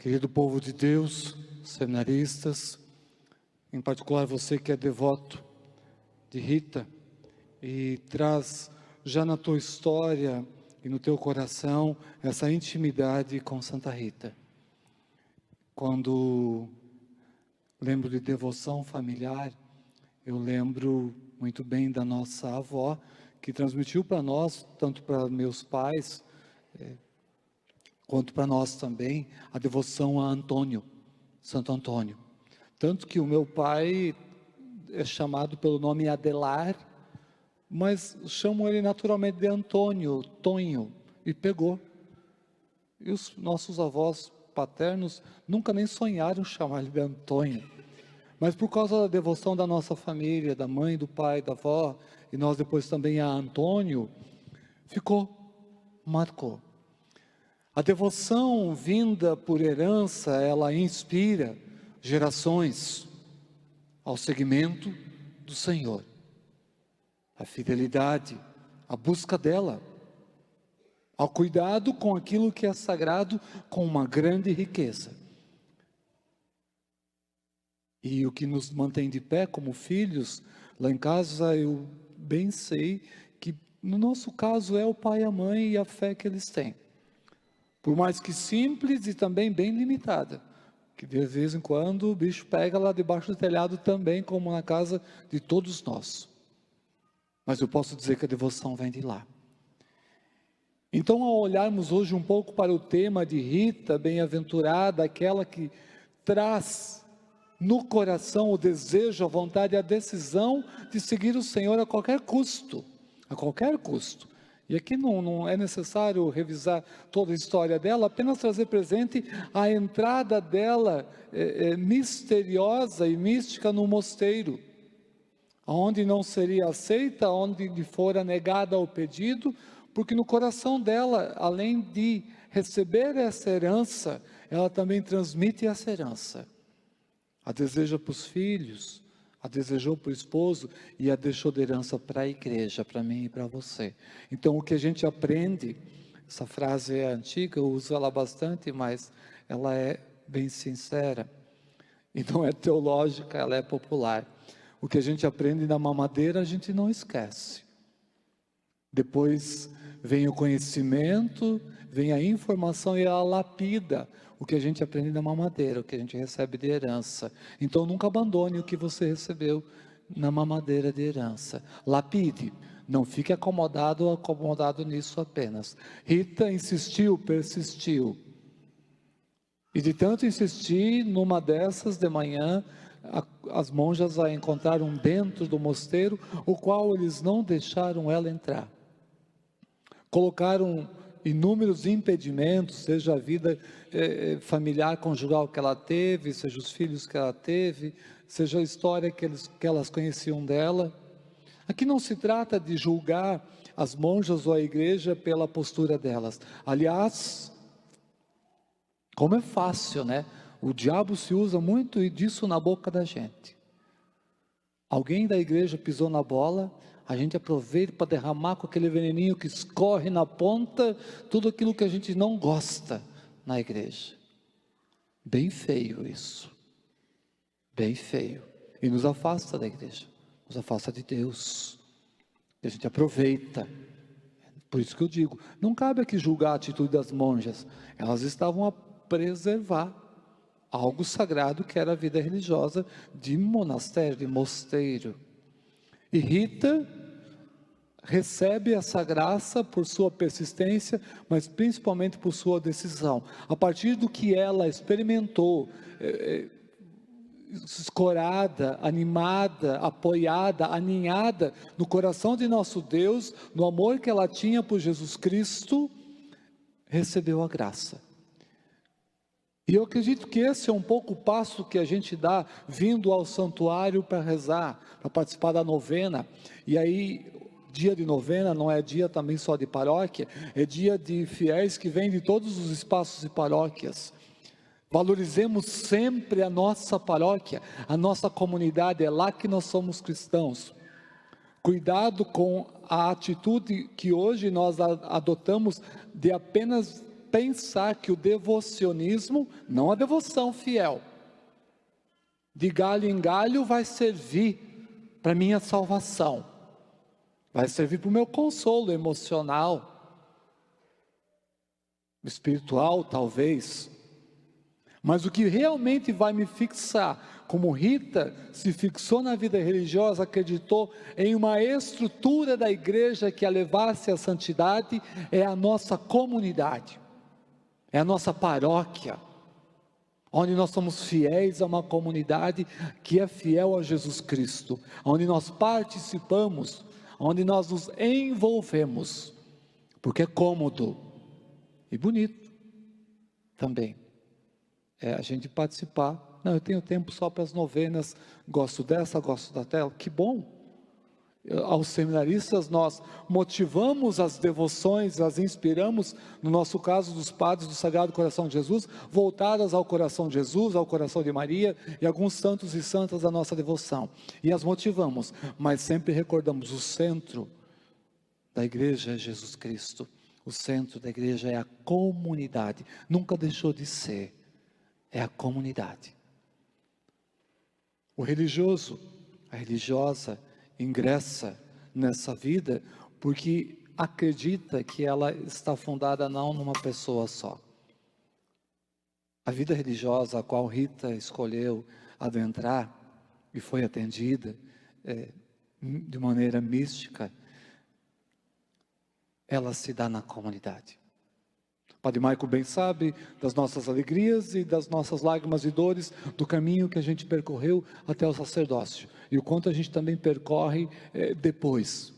Querido povo de Deus, seminaristas, em particular você que é devoto de Rita e traz já na tua história e no teu coração essa intimidade com Santa Rita. Quando lembro de devoção familiar, eu lembro muito bem da nossa avó, que transmitiu para nós, tanto para meus pais, quanto para nós também, a devoção a Antônio, Santo Antônio. Tanto que o meu pai é chamado pelo nome Adelar, mas chamam ele naturalmente de Antônio, Tonho, e pegou. E os nossos avós paternos nunca nem sonharam chamar ele de Antônio. Mas por causa da devoção da nossa família, da mãe, do pai, da avó, e nós depois também a Antônio, ficou, marcou. A devoção vinda por herança, ela inspira gerações ao seguimento do Senhor. A fidelidade, a busca dela, ao cuidado com aquilo que é sagrado, com uma grande riqueza. E o que nos mantém de pé como filhos, lá em casa eu bem sei que no nosso caso é o pai e a mãe e a fé que eles têm. Por mais que simples e também bem limitada, que de vez em quando o bicho pega lá debaixo do telhado também, como na casa de todos nós. Mas eu posso dizer que a devoção vem de lá. Então, ao olharmos hoje um pouco para o tema de Rita, bem-aventurada, aquela que traz no coração o desejo, a vontade e a decisão de seguir o Senhor a qualquer custo, a qualquer custo. E aqui não é necessário revisar toda a história dela, apenas trazer presente a entrada dela misteriosa e mística no mosteiro, onde não seria aceita, onde lhe fora negada o pedido, porque no coração dela, além de receber essa herança, ela também transmite essa herança. A deseja para os filhos, a desejou para o esposo e a deixou de herança para a igreja, para mim e para você. Então o que a gente aprende, essa frase é antiga, eu uso ela bastante, mas ela é bem sincera. E não é teológica, ela é popular. O que a gente aprende na mamadeira a gente não esquece. Depois vem o conhecimento, vem a informação e ela lapida o que a gente aprende na mamadeira, o que a gente recebe de herança. Então nunca abandone o que você recebeu na mamadeira de herança. Lapide, não fique acomodado nisso apenas. Rita insistiu, persistiu. E de tanto insistir, numa dessas de manhã, as monjas a encontraram dentro do mosteiro, o qual eles não deixaram ela entrar. Colocaram inúmeros impedimentos, seja a vida familiar, conjugal que ela teve, seja os filhos que ela teve, seja a história que elas conheciam dela. Aqui não se trata de julgar as monjas ou a igreja pela postura delas. Aliás, como é fácil, né? O diabo se usa muito disso na boca da gente. Alguém da igreja pisou na bola, a gente aproveita para derramar com aquele veneninho que escorre na ponta, tudo aquilo que a gente não gosta na igreja. Bem feio isso. Bem feio. E nos afasta da igreja, nos afasta de Deus. E a gente aproveita. Por isso que eu digo, não cabe aqui julgar a atitude das monjas. Elas estavam a preservar algo sagrado que era a vida religiosa de monastério, de mosteiro. E Rita recebe essa graça por sua persistência, mas principalmente por sua decisão. A partir do que ela experimentou, escorada, animada, apoiada, aninhada no coração de nosso Deus, no amor que ela tinha por Jesus Cristo, recebeu a graça. E eu acredito que esse é um pouco o passo que a gente dá vindo ao santuário para rezar, para participar da novena. E aí, dia de novena não é dia também só de paróquia, é dia de fiéis que vêm de todos os espaços e paróquias. Valorizemos sempre a nossa paróquia, a nossa comunidade, é lá que nós somos cristãos. Cuidado com a atitude que hoje nós adotamos de apenas pensar que o devocionismo, não a devoção fiel, de galho em galho vai servir para minha salvação, vai servir para o meu consolo emocional, espiritual talvez, mas o que realmente vai me fixar, como Rita se fixou na vida religiosa, acreditou em uma estrutura da igreja que a levasse à santidade, é a nossa comunidade, é a nossa paróquia, onde nós somos fiéis a uma comunidade que é fiel a Jesus Cristo, onde nós participamos, onde nós nos envolvemos, porque é cômodo e bonito também, a gente participar. Não, eu tenho tempo só para as novenas, gosto dessa, gosto da tela, que bom. Aos seminaristas nós motivamos as devoções, as inspiramos, no nosso caso dos padres do Sagrado Coração de Jesus, voltadas ao coração de Jesus, ao coração de Maria e alguns santos e santas da nossa devoção, e as motivamos, mas sempre recordamos, o centro da igreja é Jesus Cristo, o centro da igreja é a comunidade, nunca deixou de ser, é a comunidade. O religioso, a religiosa, ingressa nessa vida porque acredita que ela está fundada não numa pessoa só. A vida religiosa a qual Rita escolheu adentrar e foi atendida de maneira mística, ela se dá na comunidade. Padre Maico bem sabe das nossas alegrias e das nossas lágrimas e dores, do caminho que a gente percorreu até o sacerdócio, e o quanto a gente também percorre depois.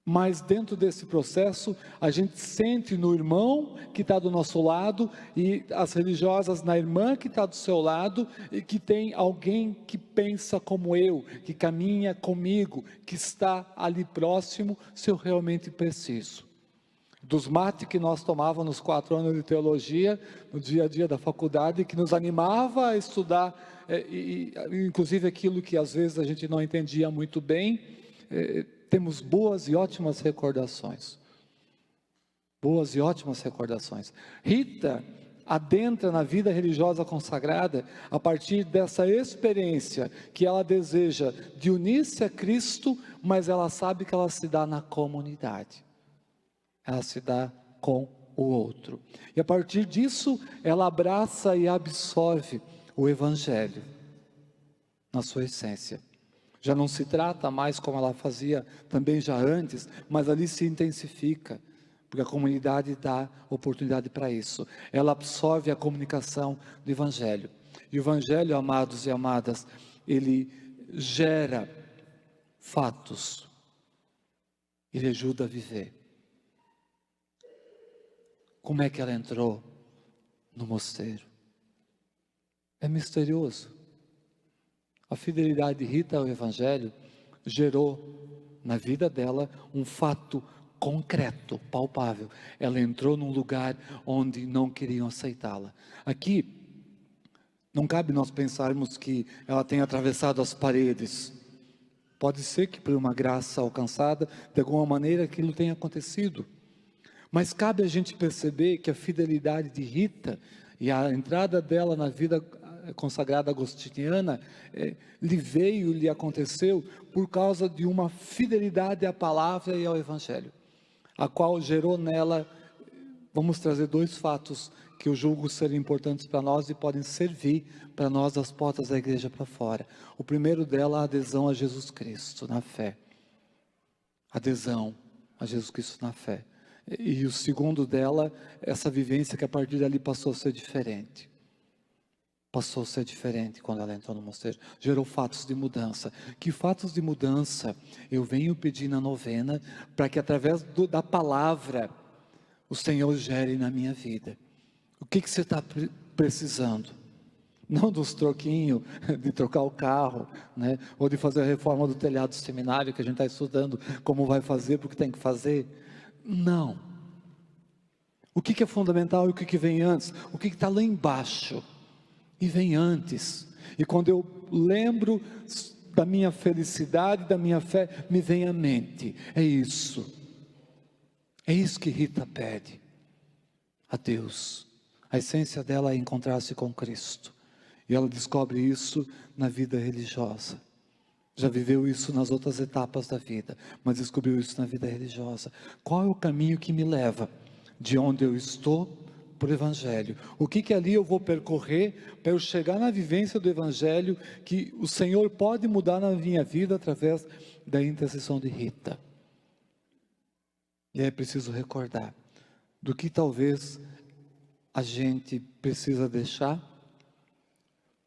Mas dentro desse processo, a gente sente no irmão que está do nosso lado, e as religiosas na irmã que está do seu lado, e que tem alguém que pensa como eu, que caminha comigo, que está ali próximo, se eu realmente preciso. Dos mates que nós tomávamos nos 4 anos de teologia, no dia a dia da faculdade, que nos animava a estudar, inclusive aquilo que às vezes a gente não entendia muito bem, temos boas e ótimas recordações. Boas e ótimas recordações. Rita adentra na vida religiosa consagrada a partir dessa experiência que ela deseja de unir-se a Cristo, mas ela sabe que ela se dá na comunidade. Ela se dá com o outro. E a partir disso, ela abraça e absorve o Evangelho na sua essência. Já não se trata mais como ela fazia também já antes, mas ali se intensifica, porque a comunidade dá oportunidade para isso. Ela absorve a comunicação do Evangelho. E o Evangelho, amados e amadas, ele gera fatos, ele ajuda a viver. Como é que ela entrou no mosteiro? É misterioso. A fidelidade de Rita ao Evangelho gerou na vida dela um fato concreto, palpável. Ela entrou num lugar onde não queriam aceitá-la. Aqui, não cabe nós pensarmos que ela tenha atravessado as paredes. Pode ser que por uma graça alcançada, de alguma maneira aquilo tenha acontecido. Mas cabe a gente perceber que a fidelidade de Rita e a entrada dela na vida consagrada agostiniana, lhe aconteceu por causa de uma fidelidade à palavra e ao Evangelho, a qual gerou nela, vamos trazer 2 fatos que eu julgo serem importantes para nós e podem servir para nós das portas da igreja para fora. O primeiro dela, a adesão a Jesus Cristo na fé. Adesão a Jesus Cristo na fé. E o segundo dela, essa vivência que a partir dali passou a ser diferente. Passou a ser diferente quando ela entrou no mosteiro. Gerou fatos de mudança. Que fatos de mudança eu venho pedir na novena, para que através da palavra, o Senhor gere na minha vida. O que você está precisando? Não dos troquinhos, de trocar o carro, né? Ou de fazer a reforma do telhado do seminário, que a gente está estudando como vai fazer, porque tem que fazer. Não. O que é fundamental e o que vem antes? O que está lá embaixo e vem antes. E quando eu lembro da minha felicidade, da minha fé, me vem à mente. É isso. É isso que Rita pede a Deus. A essência dela é encontrar-se com Cristo. E ela descobre isso na vida religiosa. Já viveu isso nas outras etapas da vida, mas descobriu isso na vida religiosa. Qual é o caminho que me leva de onde eu estou para o Evangelho? O que ali eu vou percorrer para eu chegar na vivência do Evangelho, que o Senhor pode mudar na minha vida através da intercessão de Rita? E é preciso recordar do que talvez a gente precisa deixar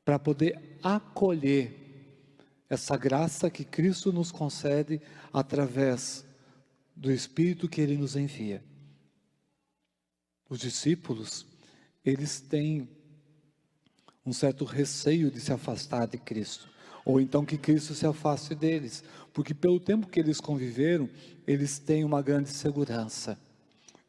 para poder acolher essa graça que Cristo nos concede através do Espírito que Ele nos envia. Os discípulos, eles têm um certo receio de se afastar de Cristo, ou então que Cristo se afaste deles, porque pelo tempo que eles conviveram, eles têm uma grande segurança.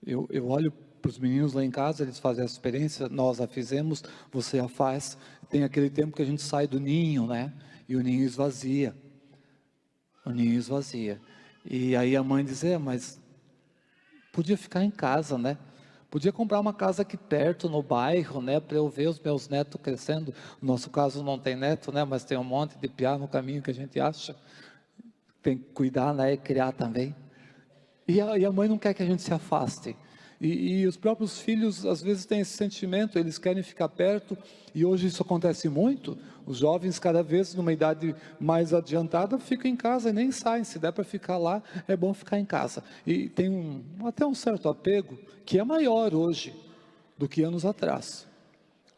Eu olho para os meninos lá em casa, eles fazem a experiência, nós a fizemos, você a faz. Tem aquele tempo que a gente sai do ninho, né? E o ninho esvazia. O ninho esvazia. E aí a mãe diz, mas podia ficar em casa, né? Podia comprar uma casa aqui perto, no bairro, né? Para eu ver os meus netos crescendo. No nosso caso não tem neto, né? Mas tem um monte de piá no caminho que a gente acha. Tem que cuidar, né? E criar também. E a mãe não quer que a gente se afaste. E os próprios filhos às vezes têm esse sentimento, eles querem ficar perto, e hoje isso acontece muito. Os jovens cada vez numa idade mais adiantada ficam em casa e nem saem. Se der para ficar lá, é bom ficar em casa. E tem até um certo apego que é maior hoje do que anos atrás.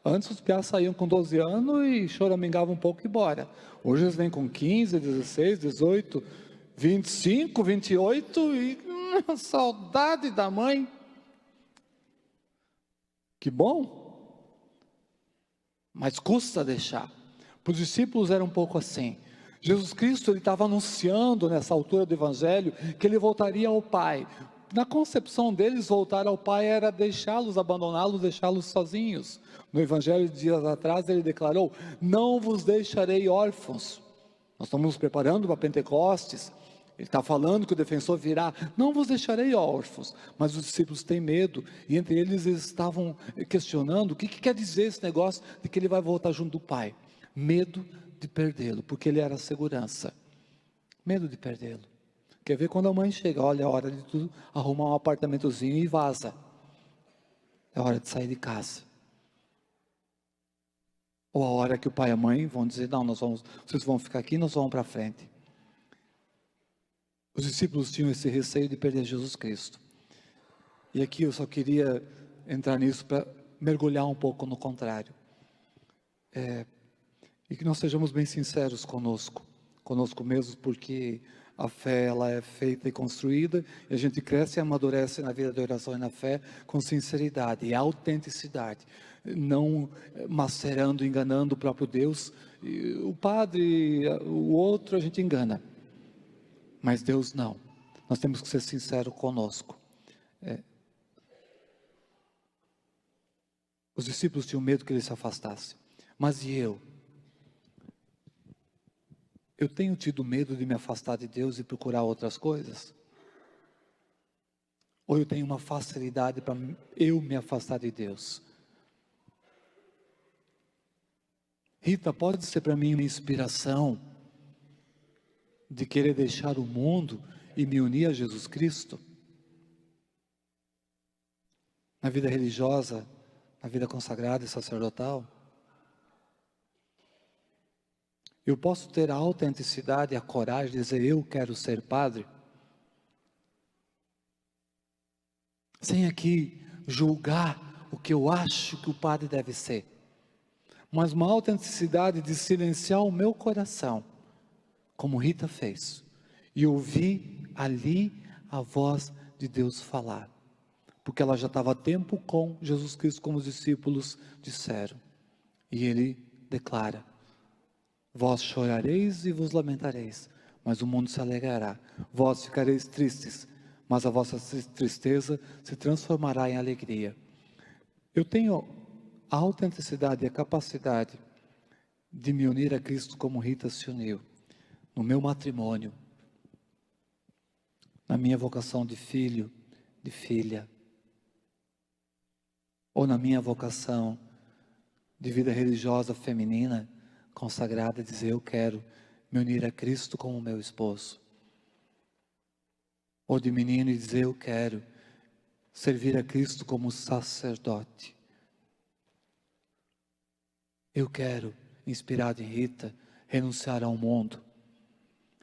Antes os piás saíam com 12 anos e choramingavam um pouco e bora. Hoje eles vêm com 15, 16, 18, 25, 28 e saudade da mãe. Que bom, mas custa deixar. Para os discípulos era um pouco assim. Jesus Cristo, ele estava anunciando nessa altura do Evangelho que ele voltaria ao Pai. Na concepção deles, voltar ao Pai era deixá-los, abandoná-los, deixá-los sozinhos. No Evangelho de dias atrás, ele declarou: não vos deixarei órfãos. Nós estamos nos preparando para Pentecostes. Ele está falando que o defensor virá, não vos deixarei órfãos, mas os discípulos têm medo, e entre eles estavam questionando, o que quer dizer esse negócio de que ele vai voltar junto do Pai? Medo de perdê-lo, porque ele era a segurança, medo de perdê-lo. Quer ver quando a mãe chega, olha, é hora de tudo, arrumar um apartamentozinho e vaza, é hora de sair de casa. Ou a hora que o pai e a mãe vão dizer, não, vocês vão ficar aqui, nós vamos para frente. Os discípulos tinham esse receio de perder Jesus Cristo. E aqui eu só queria entrar nisso para mergulhar um pouco no contrário. E que nós sejamos bem sinceros conosco mesmos, porque a fé ela é feita e construída, e a gente cresce e amadurece na vida da oração e na fé com sinceridade e autenticidade, não macerando, enganando o próprio Deus. O padre, o outro a gente engana. Mas Deus não, nós temos que ser sinceros conosco. Os discípulos tinham medo que ele se afastasse, mas e eu? Eu tenho tido medo de me afastar de Deus e procurar outras coisas? Ou eu tenho uma facilidade para eu me afastar de Deus? Rita, pode ser para mim uma inspiração de querer deixar o mundo e me unir a Jesus Cristo? Na vida religiosa, na vida consagrada e sacerdotal? Eu posso ter a autenticidade e a coragem de dizer, eu quero ser padre? Sem aqui julgar o que eu acho que o padre deve ser. Mas uma autenticidade de silenciar o meu coração, como Rita fez, e ouvir ali a voz de Deus falar, porque ela já estava há tempo com Jesus Cristo, como os discípulos disseram, e ele declara, vós chorareis e vos lamentareis, mas o mundo se alegrará, vós ficareis tristes, mas a vossa tristeza se transformará em alegria. Eu tenho a autenticidade e a capacidade de me unir a Cristo como Rita se uniu, no meu matrimônio, na minha vocação de filho, de filha, ou na minha vocação de vida religiosa feminina, consagrada, dizer: eu quero me unir a Cristo como meu esposo. Ou de menino e dizer: eu quero servir a Cristo como sacerdote. Eu quero, inspirado em Rita, renunciar ao mundo,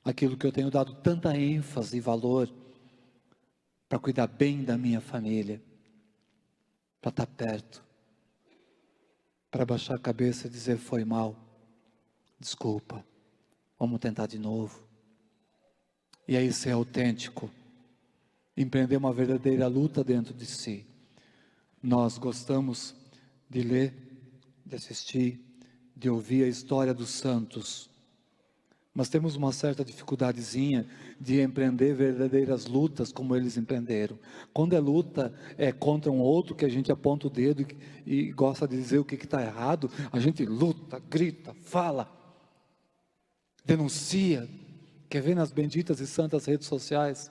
aquilo que eu tenho dado tanta ênfase e valor, para cuidar bem da minha família, para estar perto, para baixar a cabeça e dizer: foi mal, desculpa, vamos tentar de novo. E aí ser autêntico, empreender uma verdadeira luta dentro de si. Nós gostamos de ler, de assistir, de ouvir a história dos santos, mas temos uma certa dificuldadezinha de empreender verdadeiras lutas como eles empreenderam. Quando é luta, é contra um outro que a gente aponta o dedo e gosta de dizer o que está errado, a gente luta, grita, fala, denuncia. Quer ver nas benditas e santas redes sociais?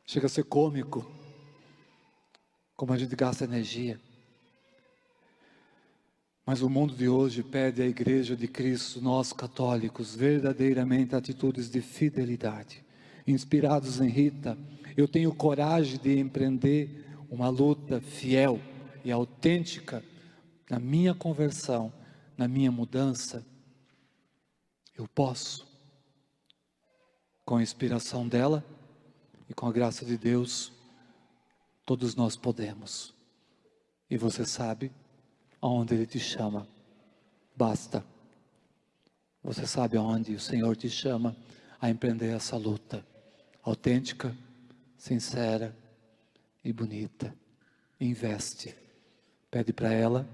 Chega a ser cômico como a gente gasta energia. Mas o mundo de hoje pede à Igreja de Cristo, nós católicos, verdadeiramente atitudes de fidelidade. Inspirados em Rita, eu tenho coragem de empreender uma luta fiel e autêntica na minha conversão, na minha mudança. Eu posso, com a inspiração dela e com a graça de Deus, todos nós podemos. E você sabe aonde Ele te chama, basta. Você sabe aonde o Senhor te chama a empreender essa luta, autêntica, sincera e bonita. Investe, pede para ela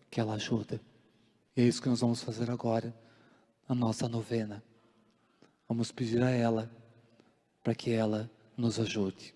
que ela ajuda. E é isso que nós vamos fazer agora, na nossa novena. Vamos pedir a ela, para que ela nos ajude.